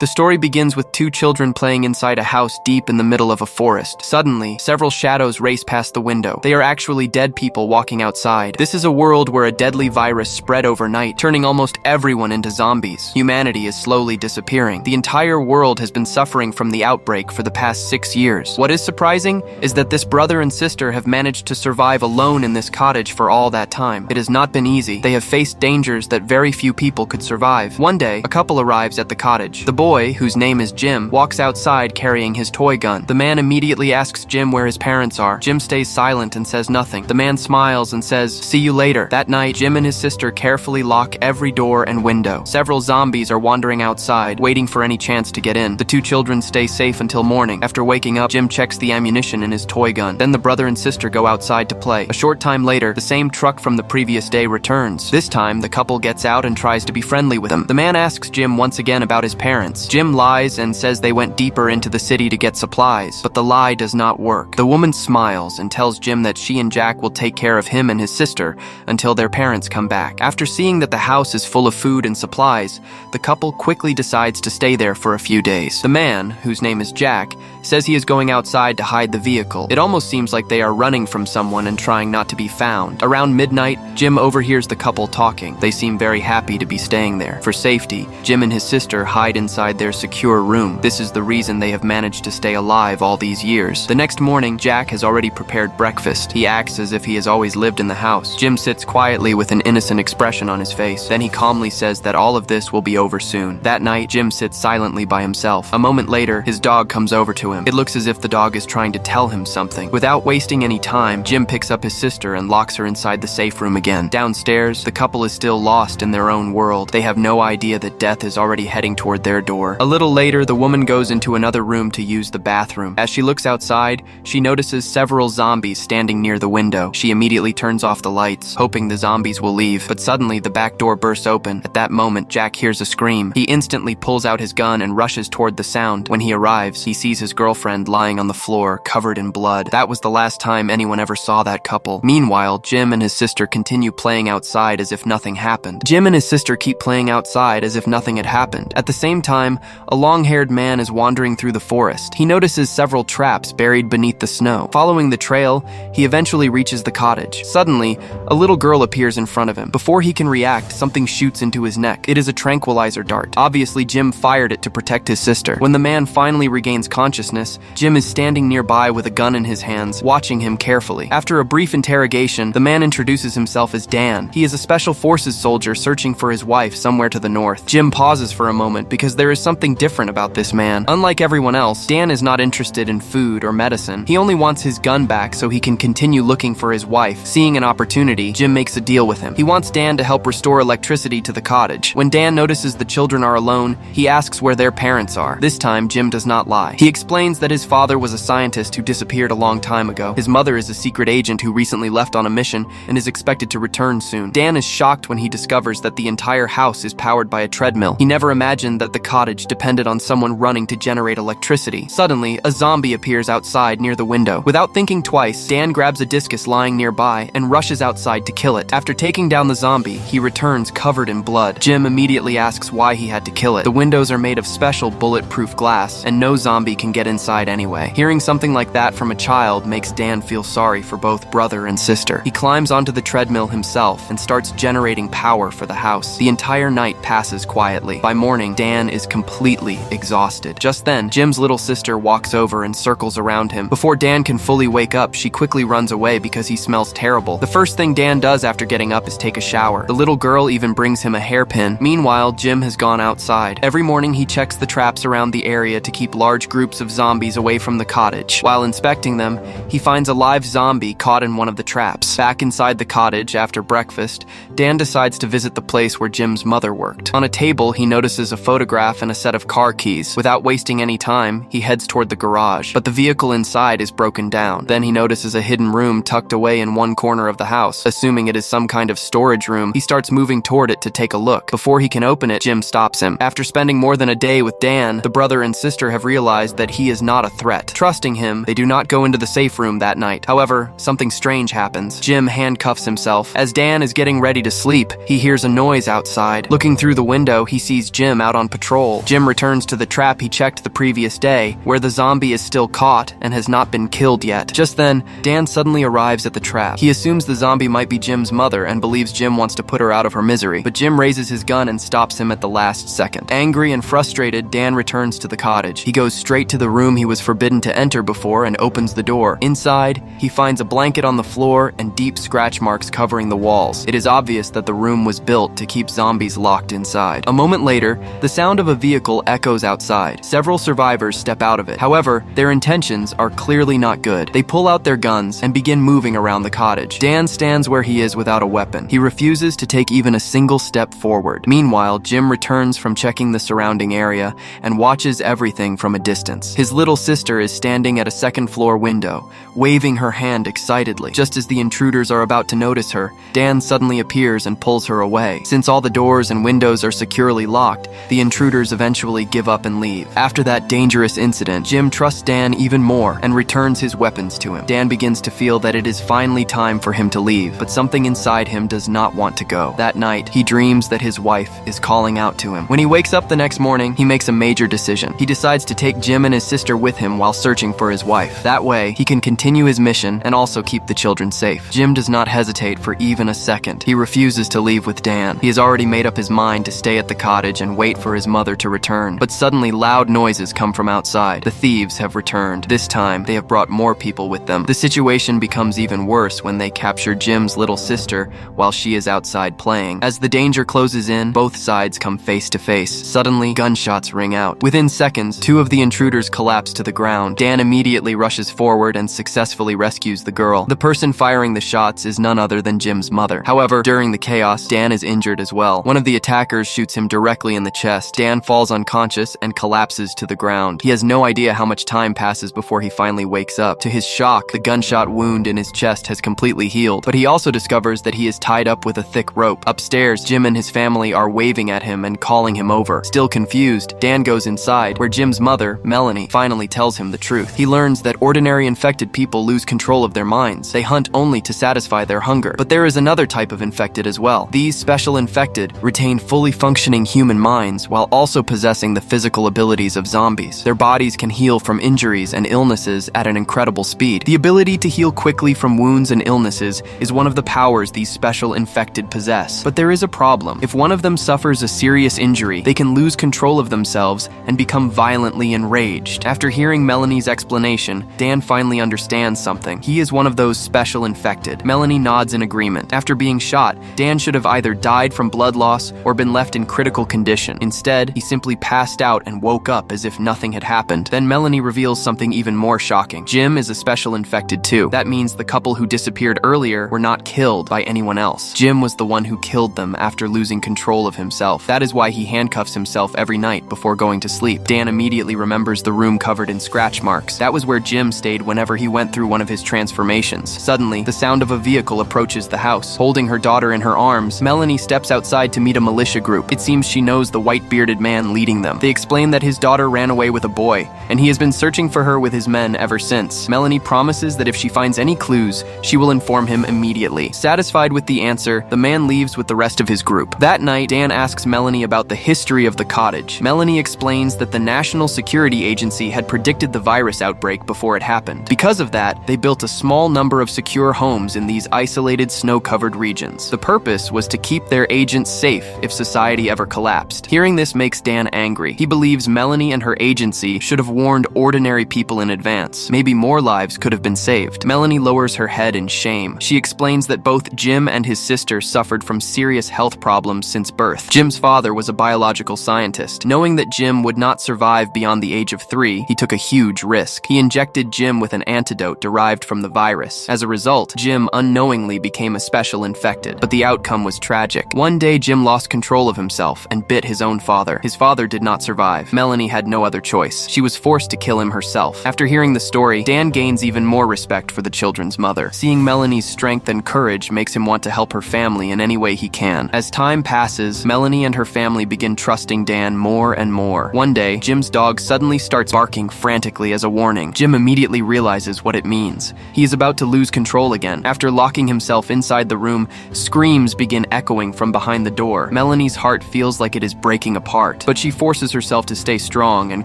The story begins with two children playing inside a house deep in the middle of a forest. Suddenly, several shadows race past the window. They are actually dead people walking outside. This is a world where a deadly virus spread overnight, turning almost everyone into zombies. Humanity is slowly disappearing. The entire world has been suffering from the outbreak for the past 6 years. What is surprising is that this brother and sister have managed to survive alone in this cottage for all that time. It has not been easy. They have faced dangers that very few people could survive. One day, a couple arrives at the cottage. The boy, whose name is Jim, walks outside carrying his toy gun. The man immediately asks Jim where his parents are. Jim stays silent and says nothing. The man smiles and says, "See you later." That night, Jim and his sister carefully lock every door and window. Several zombies are wandering outside, waiting for any chance to get in. The two children stay safe until morning. After waking up, Jim checks the ammunition in his toy gun. Then the brother and sister go outside to play. A short time later, the same truck from the previous day returns. This time, the couple gets out and tries to be friendly with him. The man asks Jim once again about his parents. Jim lies and says they went deeper into the city to get supplies, but the lie does not work. The woman smiles and tells Jim that she and Jack will take care of him and his sister until their parents come back. After seeing that the house is full of food and supplies, the couple quickly decides to stay there for a few days. The man, whose name is Jack, says he is going outside to hide the vehicle. It almost seems like they are running from someone and trying not to be found. Around midnight, Jim overhears the couple talking. They seem very happy to be staying there. For safety, Jim and his sister hide inside their secure room. This is the reason they have managed to stay alive all these years. The next morning, Jack has already prepared breakfast. He acts as if he has always lived in the house. Jim sits quietly with an innocent expression on his face. Then he calmly says that all of this will be over soon. That night, Jim sits silently by himself. A moment later, his dog comes over to him. It looks as if the dog is trying to tell him something. Without wasting any time, Jim picks up his sister and locks her inside the safe room again. Downstairs, the couple is still lost in their own world. They have no idea that death is already heading toward their door. A little later, the woman goes into another room to use the bathroom. As she looks outside, she notices several zombies standing near the window. She immediately turns off the lights, hoping the zombies will leave. But suddenly, the back door bursts open. At that moment, Jack hears a scream. He instantly pulls out his gun and rushes toward the sound. When he arrives, he sees his girlfriend lying on the floor, covered in blood. That was the last time anyone ever saw that couple. Meanwhile, Jim and his sister continue playing outside as if nothing happened. Jim and his sister keep playing outside as if nothing had happened. At the same time, a long-haired man is wandering through the forest. He notices several traps buried beneath the snow. Following the trail, he eventually reaches the cottage. Suddenly, a little girl appears in front of him. Before he can react, something shoots into his neck. It is a tranquilizer dart. Obviously, Jim fired it to protect his sister. When the man finally regains consciousness, Jim is standing nearby with a gun in his hands, watching him carefully. After a brief interrogation, the man introduces himself as Dan. He is a special forces soldier searching for his wife somewhere to the north. Jim pauses for a moment because there is something different about this man. Unlike everyone else, Dan is not interested in food or medicine. He only wants his gun back so he can continue looking for his wife. Seeing an opportunity, Jim makes a deal with him. He wants Dan to help restore electricity to the cottage. When Dan notices the children are alone, he asks where their parents are. This time, Jim does not lie. He explains that his father was a scientist who disappeared a long time ago. His mother is a secret agent who recently left on a mission and is expected to return soon. Dan is shocked when he discovers that the entire house is powered by a treadmill. He never imagined that the cottage depended on someone running to generate electricity. Suddenly, a zombie appears outside near the window. Without thinking twice, Dan grabs a discus lying nearby and rushes outside to kill it. After taking down the zombie, he returns covered in blood. Jim immediately asks why he had to kill it. The windows are made of special bulletproof glass, and no zombie can get inside anyway. Hearing something like that from a child makes Dan feel sorry for both brother and sister. He climbs onto the treadmill himself and starts generating power for the house. The entire night passes quietly. By morning, Dan is completely exhausted. Just then, Jim's little sister walks over and circles around him. Before Dan can fully wake up, she quickly runs away because he smells terrible. The first thing Dan does after getting up is take a shower. The little girl even brings him a hairpin. Meanwhile, Jim has gone outside. Every morning, he checks the traps around the area to keep large groups of zombies away from the cottage. While inspecting them, he finds a live zombie caught in one of the traps. Back inside the cottage after breakfast, Dan decides to visit the place where Jim's mother worked. On a table, he notices a photograph and a set of car keys. Without wasting any time, he heads toward the garage, but the vehicle inside is broken down. Then he notices a hidden room tucked away in one corner of the house. Assuming it is some kind of storage room, he starts moving toward it to take a look. Before he can open it, Jim stops him. After spending more than a day with Dan, the brother and sister have realized that he he is not a threat. Trusting him, they do not go into the safe room that night. However, something strange happens. Jim handcuffs himself. As Dan is getting ready to sleep, he hears a noise outside. Looking through the window, he sees Jim out on patrol. Jim returns to the trap he checked the previous day, where the zombie is still caught and has not been killed yet. Just then, Dan suddenly arrives at the trap. He assumes the zombie might be Jim's mother and believes Jim wants to put her out of her misery, but Jim raises his gun and stops him at the last second. Angry and frustrated, Dan returns to the cottage. He goes straight to the room he was forbidden to enter before and opens the door. Inside, he finds a blanket on the floor and deep scratch marks covering the walls. It is obvious that the room was built to keep zombies locked inside. A moment later, the sound of a vehicle echoes outside. Several survivors step out of it. However, their intentions are clearly not good. They pull out their guns and begin moving around the cottage. Dan stands where he is without a weapon. He refuses to take even a single step forward. Meanwhile, Jim returns from checking the surrounding area and watches everything from a distance. His little sister is standing at a second-floor window, waving her hand excitedly. Just as the intruders are about to notice her, Dan suddenly appears and pulls her away. Since all the doors and windows are securely locked, the intruders eventually give up and leave. After that dangerous incident, Jim trusts Dan even more and returns his weapons to him. Dan begins to feel that it is finally time for him to leave, but something inside him does not want to go. That night, he dreams that his wife is calling out to him. When he wakes up the next morning, he makes a major decision. He decides to take Jim and his sister with him while searching for his wife. That way, he can continue his mission and also keep the children safe. Jim does not hesitate for even a second. He refuses to leave with Dan. He has already made up his mind to stay at the cottage and wait for his mother to return. But suddenly, loud noises come from outside. The thieves have returned. This time, they have brought more people with them. The situation becomes even worse when they capture Jim's little sister while she is outside playing. As the danger closes in, both sides come face to face. Suddenly, gunshots ring out. Within seconds, two of the intruders collapse to the ground. Dan immediately rushes forward and successfully rescues the girl. The person firing the shots is none other than Jim's mother. However, during the chaos, Dan is injured as well. One of the attackers shoots him directly in the chest. Dan falls unconscious and collapses to the ground. He has no idea how much time passes before he finally wakes up. To his shock, the gunshot wound in his chest has completely healed, but he also discovers that he is tied up with a thick rope. Upstairs, Jim and his family are waving at him and calling him over. Still confused, Dan goes inside, where Jim's mother, Melanie, finally tells him the truth. He learns that ordinary infected people lose control of their minds. They hunt only to satisfy their hunger. But there is another type of infected as well. These special infected retain fully functioning human minds while also possessing the physical abilities of zombies. Their bodies can heal from injuries and illnesses at an incredible speed. The ability to heal quickly from wounds and illnesses is one of the powers these special infected possess. But there is a problem. If one of them suffers a serious injury, they can lose control of themselves and become violently enraged. After hearing Melanie's explanation, Dan finally understands something. He is one of those special infected. Melanie nods in agreement. After being shot, Dan should have either died from blood loss or been left in critical condition. Instead, he simply passed out and woke up as if nothing had happened. Then Melanie reveals something even more shocking. Jim is a special infected too. That means the couple who disappeared earlier were not killed by anyone else. Jim was the one who killed them after losing control of himself. That is why he handcuffs himself every night before going to sleep. Dan immediately remembers the room covered in scratch marks. That was where Jim stayed whenever he went through one of his transformations. Suddenly, the sound of a vehicle approaches the house. Holding her daughter in her arms, Melanie steps outside to meet a militia group. It seems she knows the white-bearded man leading them. They explain that his daughter ran away with a boy, and he has been searching for her with his men ever since. Melanie promises that if she finds any clues, she will inform him immediately. Satisfied with the answer, the man leaves with the rest of his group. That night, Dan asks Melanie about the history of the cottage. Melanie explains that the National Security Agency had predicted the virus outbreak before it happened. Because of that, they built a small number of secure homes in these isolated, snow-covered regions. The purpose was to keep their agents safe if society ever collapsed. Hearing this makes Dan angry. He believes Melanie and her agency should have warned ordinary people in advance. Maybe more lives could have been saved. Melanie lowers her head in shame. She explains that both Jim and his sister suffered from serious health problems since birth. Jim's father was a biological scientist. Knowing that Jim would not survive beyond the age of 3, he took a huge risk. He injected Jim with an antidote derived from the virus. As a result, Jim unknowingly became a special infected, but the outcome was tragic. One day, Jim lost control of himself and bit his own father. His father did not survive. Melanie had no other choice. She was forced to kill him herself. After hearing the story, Dan gains even more respect for the children's mother. Seeing Melanie's strength and courage makes him want to help her family in any way he can. As time passes, Melanie and her family begin trusting Dan more and more. One day, Jim's dog suddenly starts starts barking frantically as a warning. Jim immediately realizes what it means. He is about to lose control again. After locking himself inside the room, screams begin echoing from behind the door. Melanie's heart feels like it is breaking apart, but she forces herself to stay strong and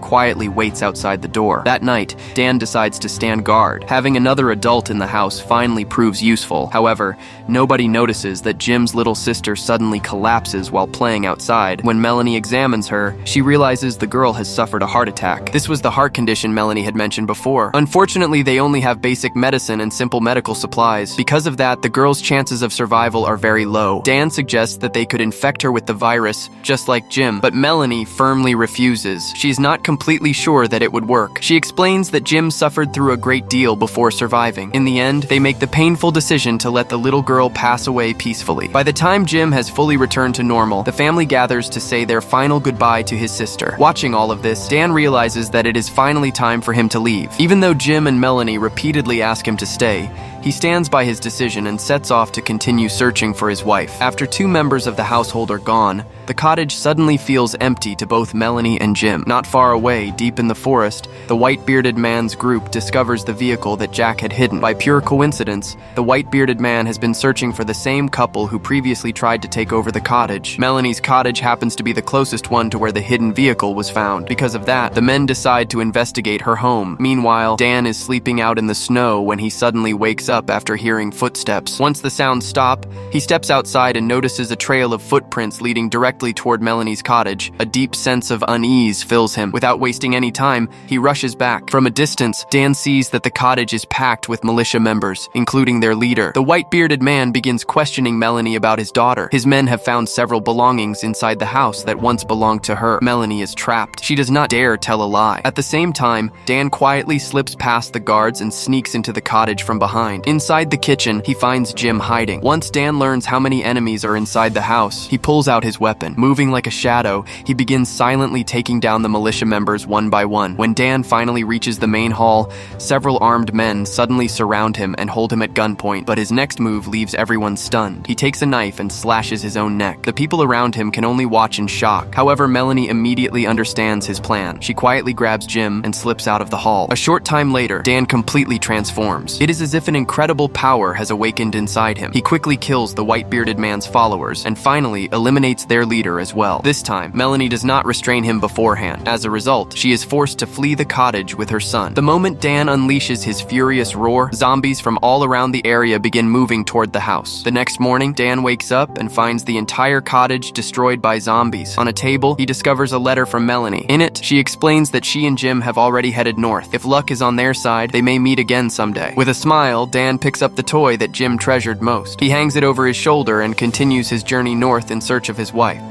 quietly waits outside the door. That night, Dan decides to stand guard. Having another adult in the house finally proves useful. However, nobody notices that Jim's little sister suddenly collapses while playing outside. When Melanie examines her, she realizes the girl has suffered a heart attack. This was the heart condition Melanie had mentioned before. Unfortunately, they only have basic medicine and simple medical supplies. Because of that, the girl's chances of survival are very low. Dan suggests that they could infect her with the virus, just like Jim, but Melanie firmly refuses. She's not completely sure that it would work. She explains that Jim suffered through a great deal before surviving. In the end, they make the painful decision to let the little girl pass away peacefully. By the time Jim has fully returned to normal, the family gathers to say their final goodbye to his sister. Watching all of this, Dan realizes that it is finally time for him to leave. Even though Jim and Melanie repeatedly ask him to stay, he stands by his decision and sets off to continue searching for his wife. After 2 members of the household are gone, the cottage suddenly feels empty to both Melanie and Jim. Not far away, deep in the forest, the white-bearded man's group discovers the vehicle that Jack had hidden. By pure coincidence, the white-bearded man has been searching for the same couple who previously tried to take over the cottage. Melanie's cottage happens to be the closest one to where the hidden vehicle was found. Because of that, the men decide to investigate her home. Meanwhile, Dan is sleeping out in the snow when he suddenly wakes up after hearing footsteps. Once the sounds stop, he steps outside and notices a trail of footprints leading directly toward Melanie's cottage. A deep sense of unease fills him. Without wasting any time, he rushes back. From a distance, Dan sees that the cottage is packed with militia members, including their leader. The white-bearded man begins questioning Melanie about his daughter. His men have found several belongings inside the house that once belonged to her. Melanie is trapped. She does not dare tell a lie. At the same time, Dan quietly slips past the guards and sneaks into the cottage from behind. Inside the kitchen, he finds Jim hiding. Once Dan learns how many enemies are inside the house, he pulls out his weapon. Moving like a shadow, he begins silently taking down the militia members one by one. When Dan finally reaches the main hall, several armed men suddenly surround him and hold him at gunpoint, but his next move leaves everyone stunned. He takes a knife and slashes his own neck. The people around him can only watch in shock. However, Melanie immediately understands his plan. She quietly grabs Jim and slips out of the hall. A short time later, Dan completely transforms. It is as if an incredible power has awakened inside him. He quickly kills the white-bearded man's followers and finally eliminates their leader as well. This time, Melanie does not restrain him beforehand. As a result, she is forced to flee the cottage with her son. The moment Dan unleashes his furious roar, zombies from all around the area begin moving toward the house. The next morning, Dan wakes up and finds the entire cottage destroyed by zombies. On a table, he discovers a letter from Melanie. In it, she explains that she and Jim have already headed north. If luck is on their side, they may meet again someday. With a smile, Dan picks up the toy that Jim treasured most. He hangs it over his shoulder and continues his journey north in search of his wife.